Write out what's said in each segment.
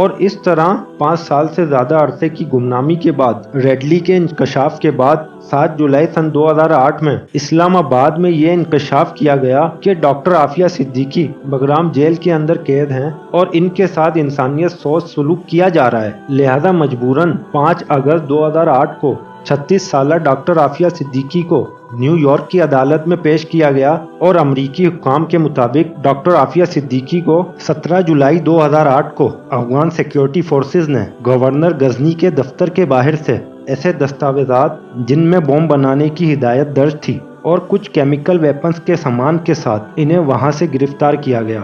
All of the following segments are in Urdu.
اور اس طرح 5 سال سے زیادہ عرصے کی گمنامی کے بعد ریڈلی کے انکشاف کے بعد 7 جولائی سن 2008 میں اسلام آباد میں یہ انکشاف کیا گیا کہ ڈاکٹر عافیہ صدیقی بگرام جیل کے اندر قید ہیں اور ان کے ساتھ انسانیت سوچ سلوک کیا جا رہا ہے۔ لہذا مجبوراً 5 اگست 2008 کو 36 سالہ ڈاکٹر عافیہ صدیقی کو نیو یارک کی عدالت میں پیش کیا گیا اور امریکی حکام کے مطابق ڈاکٹر عافیہ صدیقی کو 17 جولائی 2008 کو افغان سیکیورٹی فورسز نے گورنر غزنی کے دفتر کے باہر سے ایسے دستاویزات جن میں بم بنانے کی ہدایت درج تھی اور کچھ کیمیکل ویپنز کے سامان کے ساتھ انہیں وہاں سے گرفتار کیا گیا،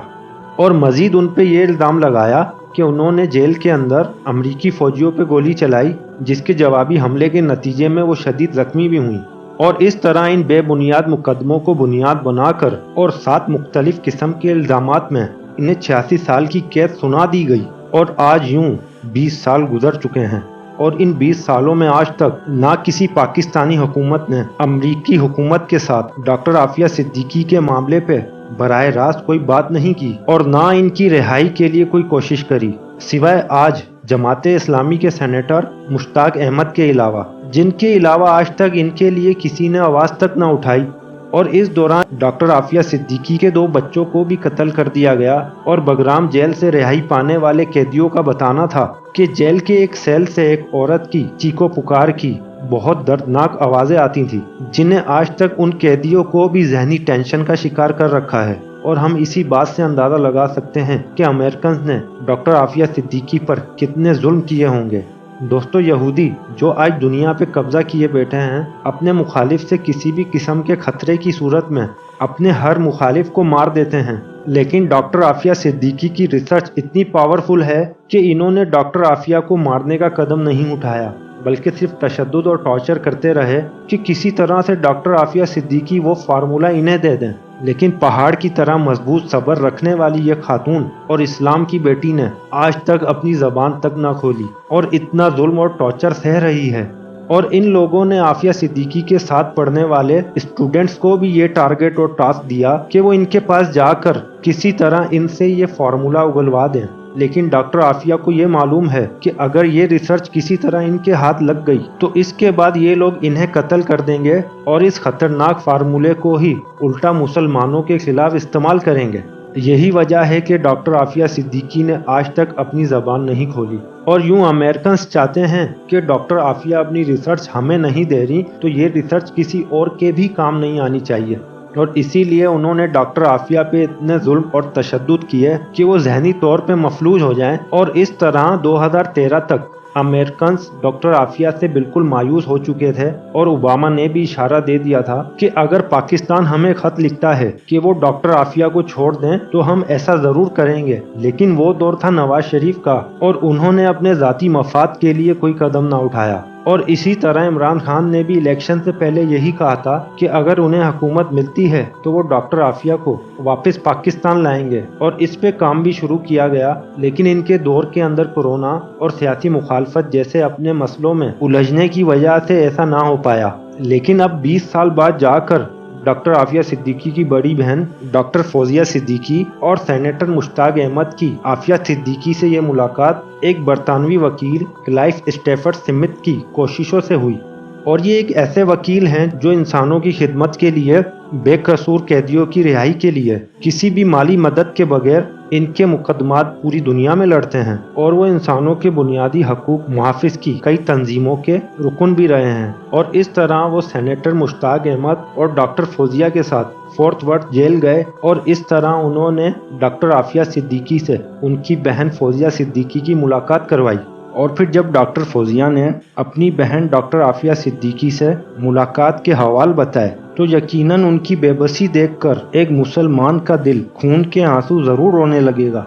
اور مزید ان پہ یہ الزام لگایا کہ انہوں نے جیل کے اندر امریکی فوجیوں پہ گولی چلائی، جس کے جوابی حملے کے نتیجے میں وہ شدید زخمی بھی ہوئیں، اور اس طرح ان بے بنیاد مقدموں کو بنیاد بنا کر اور 7 مختلف قسم کے الزامات میں انہیں 86 سال کی قید سنا دی گئی۔ اور آج یوں 20 سال گزر چکے ہیں، اور ان 20 سالوں میں آج تک نہ کسی پاکستانی حکومت نے امریکی حکومت کے ساتھ ڈاکٹر عافیہ صدیقی کے معاملے پہ براہ راست کوئی بات نہیں کی، اور نہ ان کی رہائی کے لیے کوئی کوشش کری، سوائے آج جماعت اسلامی کے سینیٹر مشتاق احمد کے علاوہ، جن کے علاوہ آج تک ان کے لیے کسی نے آواز تک نہ اٹھائی۔ اور اس دوران ڈاکٹر عافیہ صدیقی کے 2 بچوں کو بھی قتل کر دیا گیا، اور بگرام جیل سے رہائی پانے والے قیدیوں کا بتانا تھا کہ جیل کے ایک سیل سے ایک عورت کی چیخو پکار کی بہت دردناک آوازیں آتی تھیں، جنہیں آج تک ان قیدیوں کو بھی ذہنی ٹینشن کا شکار کر رکھا ہے۔ اور ہم اسی بات سے اندازہ لگا سکتے ہیں کہ امریکنز نے ڈاکٹر عافیہ صدیقی پر کتنے ظلم کیے ہوں گے۔ دوستو، یہودی جو آج دنیا پہ قبضہ کیے بیٹھے ہیں، اپنے مخالف سے کسی بھی قسم کے خطرے کی صورت میں اپنے ہر مخالف کو مار دیتے ہیں، لیکن ڈاکٹر عافیہ صدیقی کی ریسرچ اتنی پاورفل ہے کہ انہوں نے ڈاکٹر عافیہ کو مارنے کا قدم نہیں اٹھایا، بلکہ صرف تشدد اور ٹارچر کرتے رہے کہ کسی طرح سے ڈاکٹر عافیہ صدیقی وہ فارمولہ انہیں دے دیں۔ لیکن پہاڑ کی طرح مضبوط صبر رکھنے والی یہ خاتون اور اسلام کی بیٹی نے آج تک اپنی زبان تک نہ کھولی اور اتنا ظلم اور ٹارچر سہ رہی ہے۔ اور ان لوگوں نے عافیہ صدیقی کے ساتھ پڑھنے والے اسٹوڈنٹس کو بھی یہ ٹارگٹ اور ٹاسک دیا کہ وہ ان کے پاس جا کر کسی طرح ان سے یہ فارمولہ اگلوا دیں، لیکن ڈاکٹر عافیہ کو یہ معلوم ہے کہ اگر یہ ریسرچ کسی طرح ان کے ہاتھ لگ گئی تو اس کے بعد یہ لوگ انہیں قتل کر دیں گے اور اس خطرناک فارمولے کو ہی الٹا مسلمانوں کے خلاف استعمال کریں گے۔ یہی وجہ ہے کہ ڈاکٹر عافیہ صدیقی نے آج تک اپنی زبان نہیں کھولی، اور یوں امریکنز چاہتے ہیں کہ ڈاکٹر عافیہ اپنی ریسرچ ہمیں نہیں دے رہی تو یہ ریسرچ کسی اور کے بھی کام نہیں آنی چاہیے، اور اسی لیے انہوں نے ڈاکٹر عافیہ پہ اتنے ظلم اور تشدد کیے کہ وہ ذہنی طور پہ مفلوج ہو جائیں، اور اس طرح 2013 تک امریکنز ڈاکٹر عافیہ سے بالکل مایوس ہو چکے تھے، اور اوباما نے بھی اشارہ دے دیا تھا کہ اگر پاکستان ہمیں خط لکھتا ہے کہ وہ ڈاکٹر عافیہ کو چھوڑ دیں تو ہم ایسا ضرور کریں گے، لیکن وہ دور تھا نواز شریف کا اور انہوں نے اپنے ذاتی مفاد کے لیے کوئی قدم نہ اٹھایا۔ اور اسی طرح عمران خان نے بھی الیکشن سے پہلے یہی کہا تھا کہ اگر انہیں حکومت ملتی ہے تو وہ ڈاکٹر عافیہ کو واپس پاکستان لائیں گے، اور اس پہ کام بھی شروع کیا گیا، لیکن ان کے دور کے اندر کورونا اور سیاسی مخالفت جیسے اپنے مسئلوں میں الجھنے کی وجہ سے ایسا نہ ہو پایا۔ لیکن اب 20 سال بعد جا کر ڈاکٹر عافیہ صدیقی کی بڑی بہن ڈاکٹر فوزیہ صدیقی اور سینیٹر مشتاق احمد کی عافیہ صدیقی سے یہ ملاقات ایک برطانوی وکیل کلائف اسٹیفرڈ سمتھ کی کوششوں سے ہوئی، اور یہ ایک ایسے وکیل ہیں جو انسانوں کی خدمت کے لیے، بے قصور قیدیوں کی رہائی کے لیے کسی بھی مالی مدد کے بغیر ان کے مقدمات پوری دنیا میں لڑتے ہیں، اور وہ انسانوں کے بنیادی حقوق محافظ کی کئی تنظیموں کے رکن بھی رہے ہیں۔ اور اس طرح وہ سینیٹر مشتاق احمد اور ڈاکٹر فوزیہ کے ساتھ فورٹ ورتھ جیل گئے، اور اس طرح انہوں نے ڈاکٹر عافیہ صدیقی سے ان کی بہن فوزیہ صدیقی کی ملاقات کروائی۔ اور پھر جب ڈاکٹر فوزیہ نے اپنی بہن ڈاکٹر عافیہ صدیقی سے ملاقات کے حوال بتائے تو یقیناً ان کی بے بسی دیکھ کر ایک مسلمان کا دل خون کے آنسو ضرور رونے لگے گا۔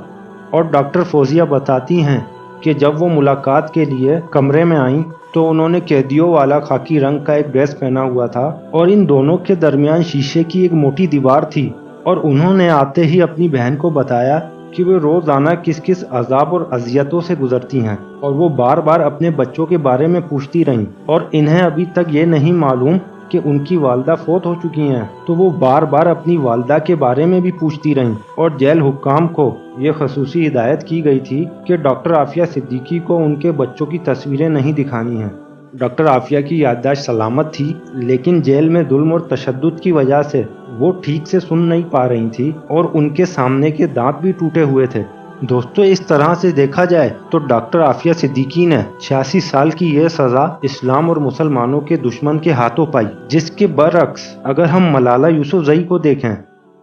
اور ڈاکٹر فوزیہ بتاتی ہیں کہ جب وہ ملاقات کے لیے کمرے میں آئیں تو انہوں نے قیدیوں والا خاکی رنگ کا ایک ڈریس پہنا ہوا تھا، اور ان دونوں کے درمیان شیشے کی ایک موٹی دیوار تھی، اور انہوں نے آتے ہی اپنی بہن کو بتایا کہ وہ روزانہ کس کس عذاب اور اذیتوں سے گزرتی ہیں، اور وہ بار بار اپنے بچوں کے بارے میں پوچھتی رہیں، اور انہیں ابھی تک یہ نہیں معلوم کہ ان کی والدہ فوت ہو چکی ہیں تو وہ بار بار اپنی والدہ کے بارے میں بھی پوچھتی رہیں، اور جیل حکام کو یہ خصوصی ہدایت کی گئی تھی کہ ڈاکٹر عافیہ صدیقی کو ان کے بچوں کی تصویریں نہیں دکھانی ہیں۔ ڈاکٹر عافیہ کی یادداشت سلامت تھی، لیکن جیل میں ظلم اور تشدد کی وجہ سے وہ ٹھیک سے سن نہیں پا رہی تھی اور ان کے سامنے کے دانت بھی ٹوٹے ہوئے تھے۔ دوستو، اس طرح سے دیکھا جائے تو ڈاکٹر عافیہ صدیقی نے 86 سال کی یہ سزا اسلام اور مسلمانوں کے دشمن کے ہاتھوں پائی، جس کے برعکس اگر ہم ملالہ یوسفزئی کو دیکھیں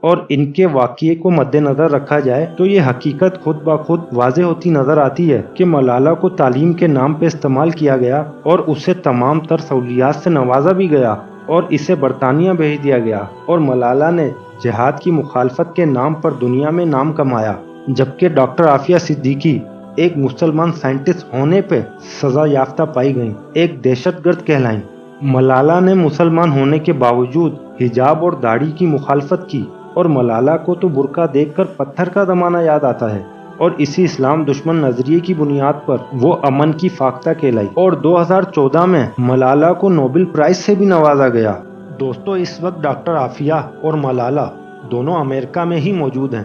اور ان کے واقعے کو مد نظر رکھا جائے تو یہ حقیقت خود بخود واضح ہوتی نظر آتی ہے کہ ملالہ کو تعلیم کے نام پہ استعمال کیا گیا اور اسے تمام تر سہولیات سے نوازا بھی گیا اور اسے برطانیہ بھیج دیا گیا، اور ملالہ نے جہاد کی مخالفت کے نام پر دنیا میں نام کمایا، جبکہ ڈاکٹر عافیہ صدیقی ایک مسلمان سائنٹسٹ ہونے پہ سزا یافتہ پائی گئیں، ایک دہشت گرد کہلائیں۔ ملالہ نے مسلمان ہونے کے باوجود حجاب اور داڑھی کی مخالفت کی، اور ملالہ کو تو برقع دیکھ کر پتھر کا زمانہ یاد آتا ہے، اور اسی اسلام دشمن نظریے کی بنیاد پر وہ امن کی فاختہ کہلائی، اور 2014 میں ملالہ کو نوبل پرائز سے بھی نوازا گیا۔ دوستو، اس وقت ڈاکٹر عافیہ اور ملالہ دونوں امریکہ میں ہی موجود ہیں،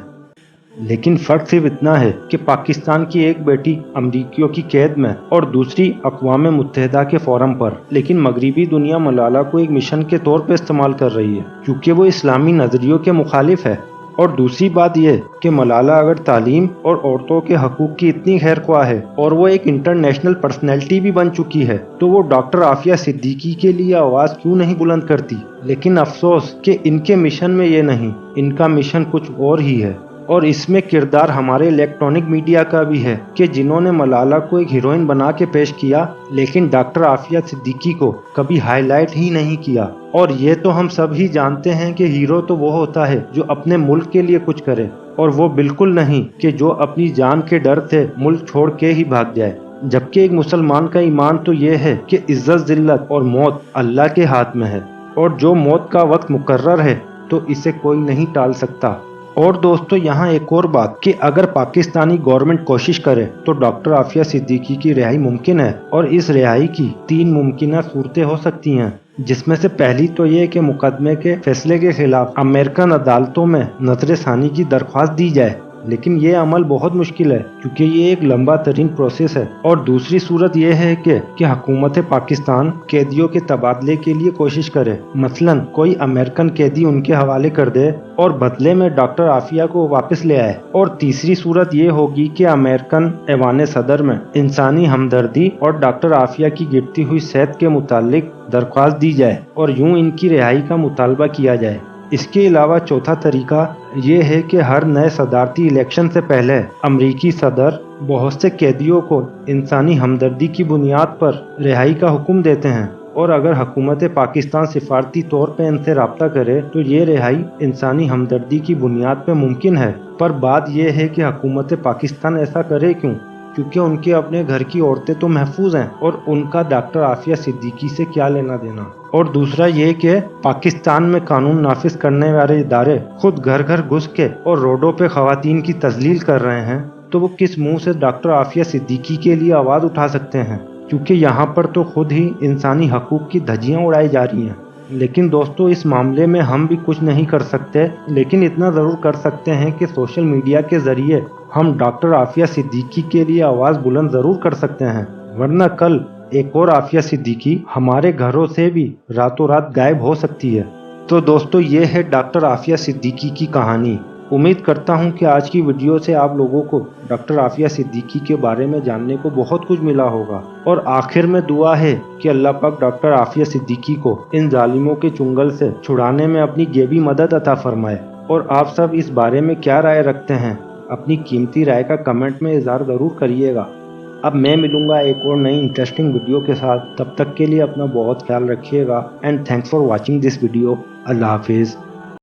لیکن فرق صرف اتنا ہے کہ پاکستان کی ایک بیٹی امریکیوں کی قید میں اور دوسری اقوام متحدہ کے فورم پر، لیکن مغربی دنیا ملالہ کو ایک مشن کے طور پر استعمال کر رہی ہے کیونکہ وہ اسلامی نظریوں کے مخالف ہے۔ اور دوسری بات یہ کہ ملالہ اگر تعلیم اور عورتوں کے حقوق کی اتنی خیر خواہ ہے اور وہ ایک انٹرنیشنل پرسنالٹی بھی بن چکی ہے تو وہ ڈاکٹر عافیہ صدیقی کے لیے آواز کیوں نہیں بلند کرتی؟ لیکن افسوس کہ ان کے مشن میں یہ نہیں، ان کا مشن کچھ اور ہی ہے، اور اس میں کردار ہمارے الیکٹرانک میڈیا کا بھی ہے کہ جنہوں نے ملالہ کو ایک ہیروئن بنا کے پیش کیا، لیکن ڈاکٹر عافیہ صدیقی کو کبھی ہائی لائٹ ہی نہیں کیا۔ اور یہ تو ہم سب ہی جانتے ہیں کہ ہیرو تو وہ ہوتا ہے جو اپنے ملک کے لیے کچھ کرے، اور وہ بالکل نہیں کہ جو اپنی جان کے ڈر سے ملک چھوڑ کے ہی بھاگ جائے۔ جبکہ ایک مسلمان کا ایمان تو یہ ہے کہ عزت ذلت اور موت اللہ کے ہاتھ میں ہے، اور جو موت کا وقت مقرر ہے تو اسے کوئی نہیں ٹال سکتا۔ اور دوستو، یہاں ایک اور بات کہ اگر پاکستانی گورنمنٹ کوشش کرے تو ڈاکٹر عافیہ صدیقی کی رہائی ممکن ہے، اور اس رہائی کی 3 ممکنہ صورتیں ہو سکتی ہیں، جس میں سے پہلی تو یہ کہ مقدمے کے فیصلے کے خلاف امریکن عدالتوں میں نظر ثانی کی درخواست دی جائے، لیکن یہ عمل بہت مشکل ہے کیونکہ یہ ایک لمبا ترین پروسیس ہے۔ اور دوسری صورت یہ ہے کہ حکومت پاکستان قیدیوں کے تبادلے کے لیے کوشش کرے، مثلا کوئی امریکن قیدی ان کے حوالے کر دے اور بدلے میں ڈاکٹر عافیہ کو واپس لے آئے۔ اور تیسری صورت یہ ہوگی کہ امریکن ایوان صدر میں انسانی ہمدردی اور ڈاکٹر عافیہ کی گرتی ہوئی صحت کے متعلق درخواست دی جائے اور یوں ان کی رہائی کا مطالبہ کیا جائے۔ اس کے علاوہ چوتھا طریقہ یہ ہے کہ ہر نئے صدارتی الیکشن سے پہلے امریکی صدر بہت سے قیدیوں کو انسانی ہمدردی کی بنیاد پر رہائی کا حکم دیتے ہیں، اور اگر حکومت پاکستان سفارتی طور پہ ان سے رابطہ کرے تو یہ رہائی انسانی ہمدردی کی بنیاد پہ ممکن ہے۔ پر بات یہ ہے کہ حکومت پاکستان ایسا کرے کیوں؟ کیونکہ ان کے اپنے گھر کی عورتیں تو محفوظ ہیں، اور ان کا ڈاکٹر عافیہ صدیقی سے کیا لینا دینا؟ اور دوسرا یہ کہ پاکستان میں قانون نافذ کرنے والے ادارے خود گھر گھر گھس کے اور روڈوں پہ خواتین کی تذلیل کر رہے ہیں، تو وہ کس منہ سے ڈاکٹر عافیہ صدیقی کے لیے آواز اٹھا سکتے ہیں؟ کیونکہ یہاں پر تو خود ہی انسانی حقوق کی دھجیاں اڑائی جا رہی ہیں۔ لیکن دوستو، اس معاملے میں ہم بھی کچھ نہیں کر سکتے، لیکن اتنا ضرور کر سکتے ہیں کہ سوشل میڈیا کے ذریعے ہم ڈاکٹر عافیہ صدیقی کے لیے آواز بلند ضرور کر سکتے ہیں، ورنہ کل ایک اور عافیہ صدیقی ہمارے گھروں سے بھی راتوں رات غائب ہو سکتی ہے۔ تو دوستو، یہ ہے ڈاکٹر عافیہ صدیقی کی کہانی۔ امید کرتا ہوں کہ آج کی ویڈیو سے آپ لوگوں کو ڈاکٹر عافیہ صدیقی کے بارے میں جاننے کو بہت کچھ ملا ہوگا، اور آخر میں دعا ہے کہ اللہ پاک ڈاکٹر عافیہ صدیقی کو ان ظالموں کے چنگل سے چھڑانے میں اپنی غیبی مدد عطا فرمائے۔ اور آپ سب اس بارے میں کیا رائے رکھتے ہیں؟ اپنی قیمتی رائے کا کمنٹ میں اظہار ضرور کریے گا۔ اب میں ملوں گا ایک اور نئی انٹرسٹنگ ویڈیو کے ساتھ، تب تک کے لیے اپنا بہت خیال رکھیے گا، and thanks for watching this video. اللہ حافظ۔